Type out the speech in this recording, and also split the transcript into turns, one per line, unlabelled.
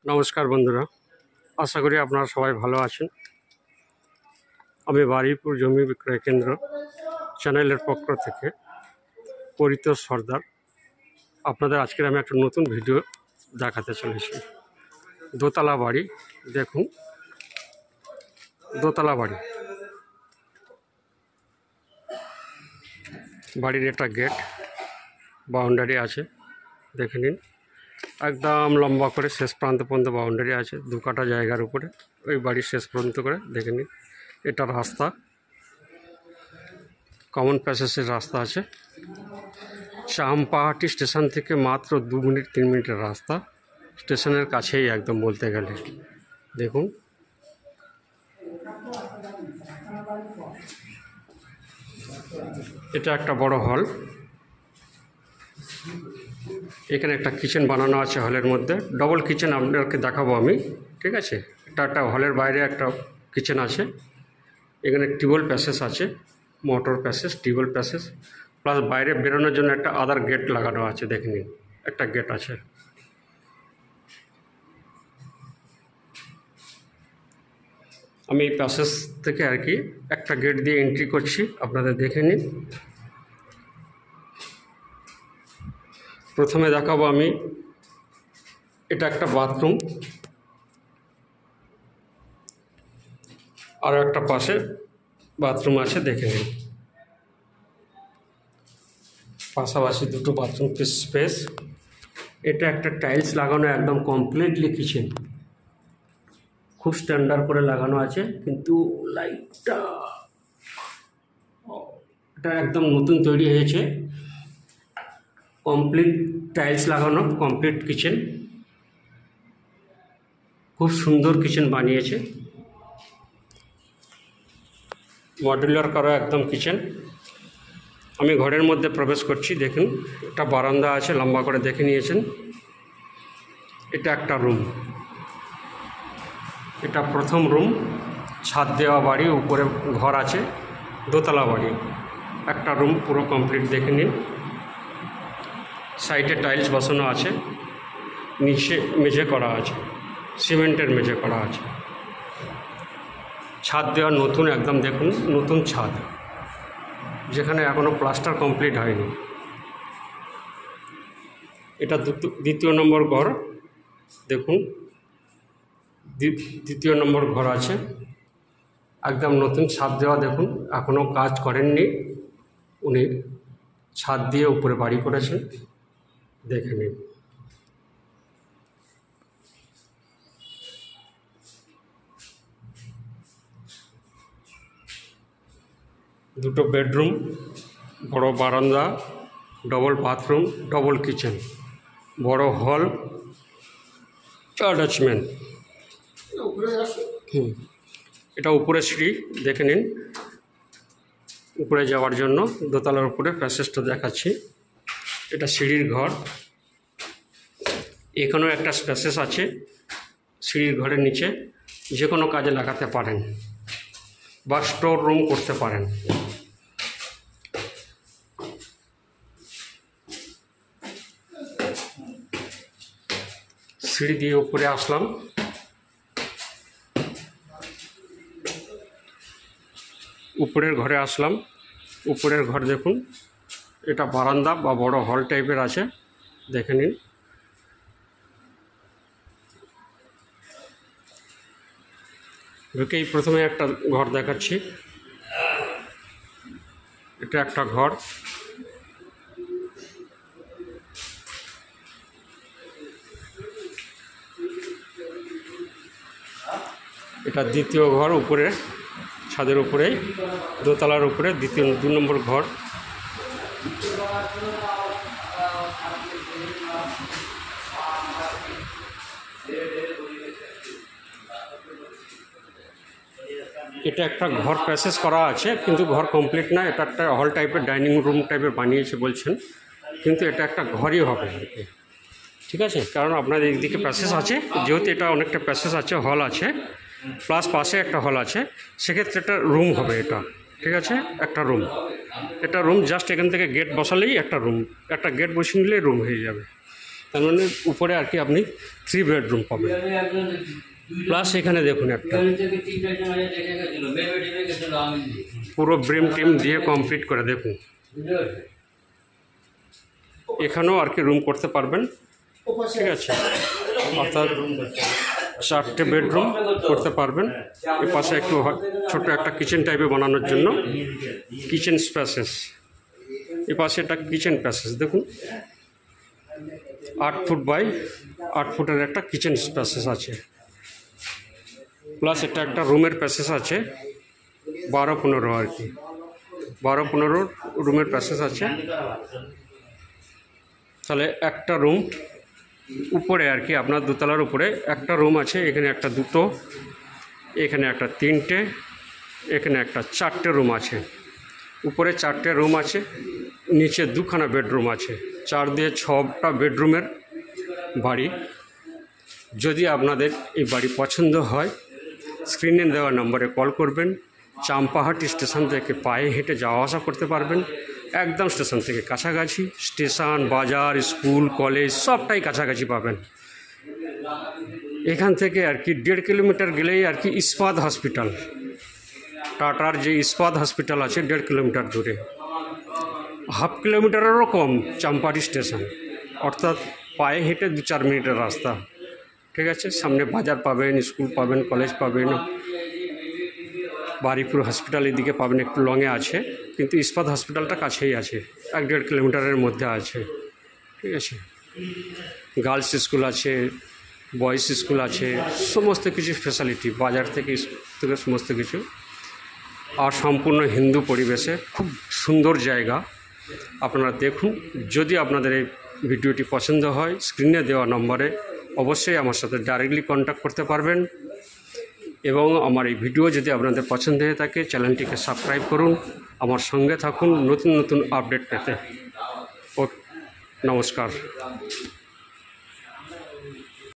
নমস্কার বন্ধুরা, আশা করি আপনারা সবাই ভালো আছেন। আমি বারুইপুর জমি বিক্রয় কেন্দ্র চ্যানেলের পক্ষ থেকে পরিতোষ সর্দার আপনাদের আজকের আমি একটা নতুন ভিডিও দেখাতে চলেছি। দোতলা বাড়ি, দেখুন দোতলা বাড়ি। বাড়ির একটা গেট, বাউন্ডারি আছে, দেখে নিন। একদম লম্বা করে শেষ প্রান্ত পর্যন্ত বাউন্ডারি আছে, 2 কাঠা জায়গার উপরে ওই বাড়ির শেষ পর্যন্ত করে দেখে নিন। এটা রাস্তা, কমন প্যাসেজের রাস্তা আছে। চাম্পাহাটি স্টেশন থেকে মাত্র 2 মিনিট 3 মিনিটের রাস্তা, স্টেশনের কাছেই একদম বলতে গেলে। দেখুন এটা একটা বড় হল, এখানে একটা কিচেন বানানো আছে হলের মধ্যে, ডবল কিচেন আপনাদেরকে দেখাবো আমি, ঠিক আছে। এটা একটা হলের বাইরে একটা কিচেন আছে, এখানে টিউবওয়েল প্যাসেজ আছে, motor passage, tube well passage, plus বাইরে বেরোনোর জন্য একটা আদার গেট লাগানো আছে, দেখে নিন একটা গেট আছে। আমি এই প্যাসেজ থেকে আর কি একটা গেট দিয়ে এন্ট্রি করছি, আপনাদের দেখে নিন। প্রথমে দেখাবো আমি, এটা একটা বাথরুম, আর একটা পাশে বাথরুম আছে, দেখে নিন। পাশাপাশি 2টো বাথরুম স্পেস। এটা একটা টাইলস লাগানো, একদম কমপ্লিটলি কিচেন, খুব স্ট্যান্ডার্ড করে লাগানো আছে। কিন্তু লাইটটা এটা একদম নতুন তৈরি হয়েছে, কমপ্লিট টাইলস লাগানো, কমপ্লিট কিচেন, খুব সুন্দর কিচেন বানিয়েছে, মডুলার করা একদম কিচেন। আমি ঘরের মধ্যে প্রবেশ করছি, দেখুন একটা বারান্দা আছে, লম্বা করে দেখে নিয়েছেন। এটা একটা রুম, এটা প্রথম রুম, ছাদ দেওয়া বাড়ি, উপরে ঘর আছে, দোতলা বাড়ি। একটা রুম পুরো কমপ্লিট দেখে নিন। সাইডে টাইলস বসানো আছে, নিচে মেঝে করা আছে, সিমেন্টের মেঝে করা আছে। ছাদ দেওয়া নতুন একদম, দেখুন নতুন ছাদ, যেখানে এখনও প্লাস্টার কমপ্লিট হয়নি। এটা 2য় নম্বর ঘর, দেখুন 2য় নম্বর ঘর আছে, একদম নতুন ছাদ দেওয়া, দেখুন এখনও কাজ করেননি উনি, ছাদ দিয়ে উপরে বাড়ি করেছেন, দেখে নিন। দুটো বেডরুম, বড় বারান্দা, ডবল বাথরুম, ডবল কিচেন, বড় হল, অ্যাটাচমেন্ট। এটা উপরে সিঁড়ি, দেখে নিন। উপরে যাওয়ার জন্য দোতলার উপরে প্যাসেজটা দেখাচ্ছি। এটা সিঁড়ির ঘর, এখানেও একটা প্যাসেজ আছে। সিঁড়ির ঘরের নিচে যে কোনো কাজে লাগাতে পারেন বা স্টোর রুম করতে পারেন। সিঁড়ি দিয়ে উপরে আসলাম, উপরের ঘরে আসলাম। উপরের ঘর দেখুন, এটা বারান্দা বা বড় হল টাইপের আছে, দেখে নিন। ঢুকেই প্রথমে একটা ঘর দেখাচ্ছি, এটা একটা ঘর, এটা 2য় ঘর, উপরে ছাদের উপরে, দোতলার উপরে 2 নম্বর ঘর। এটা একটা ঘর প্যাসেজ করা আছে, কিন্তু ঘর কমপ্লিট না, এটা একটা হল টাইপের, ডাইনিং রুম টাইপের বানিয়েছে বলছেন, কিন্তু এটা একটা ঘরই হবে আর কি, ঠিক আছে। কারণ আপনার এইদিকে প্যাসেজ আছে, যেহেতু এটা অনেকটা প্যাসেজ আছে, হল আছে, প্লাস পাশে একটা হল আছে, সেক্ষেত্রে একটা রুম হবে এটা, ঠিক আছে। একটা রুম, এটা রুম, জাস্ট এখান থেকে গেট বসালেই একটা রুম, একটা গেট বসিয়ে নিলেই রুম হয়ে যাবে। তার মানে উপরে আর কি আপনি 3 বেডরুম পাবেন। প্লাস এখানে দেখুন একটা পুরো ব্রিম টিম দিয়ে কমপ্লিট করে দেখুন, এখানেও আর কি রুম করতে পারবেন, ঠিক আছে। অর্থাৎ 4টে বেডরুম করতে পারবেন। এর পাশে একটু ছোট একটা কিচেন টাইপের বানানোর জন্য কিচেন স্পেসেস, এ পাশে একটা কিচেন প্যাসেজ দেখুন, 8 ফুট বাই 8 ফুটের একটা কিচেন স্পেসেস আছে। প্লাস এটা একটা রুমের প্যাসেজ আছে 12-15 আর কি, 12-15 রুমের প্যাসেজ আছে। তাহলে একটা রুম উপরে আর কি আপনার দোতলার উপরে একটা রুম আছে, এখানে একটা 2টো, এখানে একটা 3টে, এখানে একটা 4টে রুম আছে। উপরে 4টে রুম আছে, নিচে 2খানা বেডরুম আছে। 4 দিয়ে 6টা বেডরুমের বাড়ি। যদি আপনাদের এই বাড়ি পছন্দ হয় স্ক্রিনে দেওয়া নম্বরে কল করবেন। চাম্পাহাটি স্টেশন থেকে পায়ে হেঁটে যাওয়া আসা করতে পারবেন, একদম স্টেশন থেকে কাছাকাছি। স্টেশন, বাজার, স্কুল, কলেজ সবটাই কাছাকাছি পাবেন। এখান থেকে আর কি 1.5 কিলোমিটার গেলেই আর কি ইস্পাত হসপিটাল, টাটার যে ইস্পাত হসপিটাল আছে 1.5 কিলোমিটার দূরে। 1/2 কিলোমিটারেরও কম চাম্পাহাটি স্টেশন, অর্থাৎ পায়ে হেঁটে 2-4 মিনিটের রাস্তা, ঠিক আছে। সামনে বাজার পাবেন, স্কুল পাবেন, কলেজ পাবেন, বারিপুর হসপিটাল এদিকে পাবেন, একটু লংয়ে আছে, কিন্তু ইস্পাত হসপিটালটা কাছেই আছে, 1-1.5 কিলোমিটারের মধ্যে আছে, ঠিক আছে। গার্লস স্কুল আছে, বয়েজ স্কুল আছে, সমস্ত কিছু ফ্যাসিলিটি, বাজার থেকে সমস্ত কিছু। আর সম্পূর্ণ হিন্দু পরিবেশে খুব সুন্দর জায়গা, আপনারা দেখুন। যদি আপনাদের এই ভিডিওটি পছন্দ হয় স্ক্রিনে দেওয়া নম্বরে অবশ্যই আমার সাথে ডাইরেক্টলি কন্ট্যাক্ট করতে পারবেন। এবং আমার এই ভিডিও যদি আপনাদের পছন্দ হয়ে থাকে চ্যানেলটিকে সাবস্ক্রাইব করুন, আমার সঙ্গে থাকুন নতুন নতুন আপডেট পেতে। নমস্কার।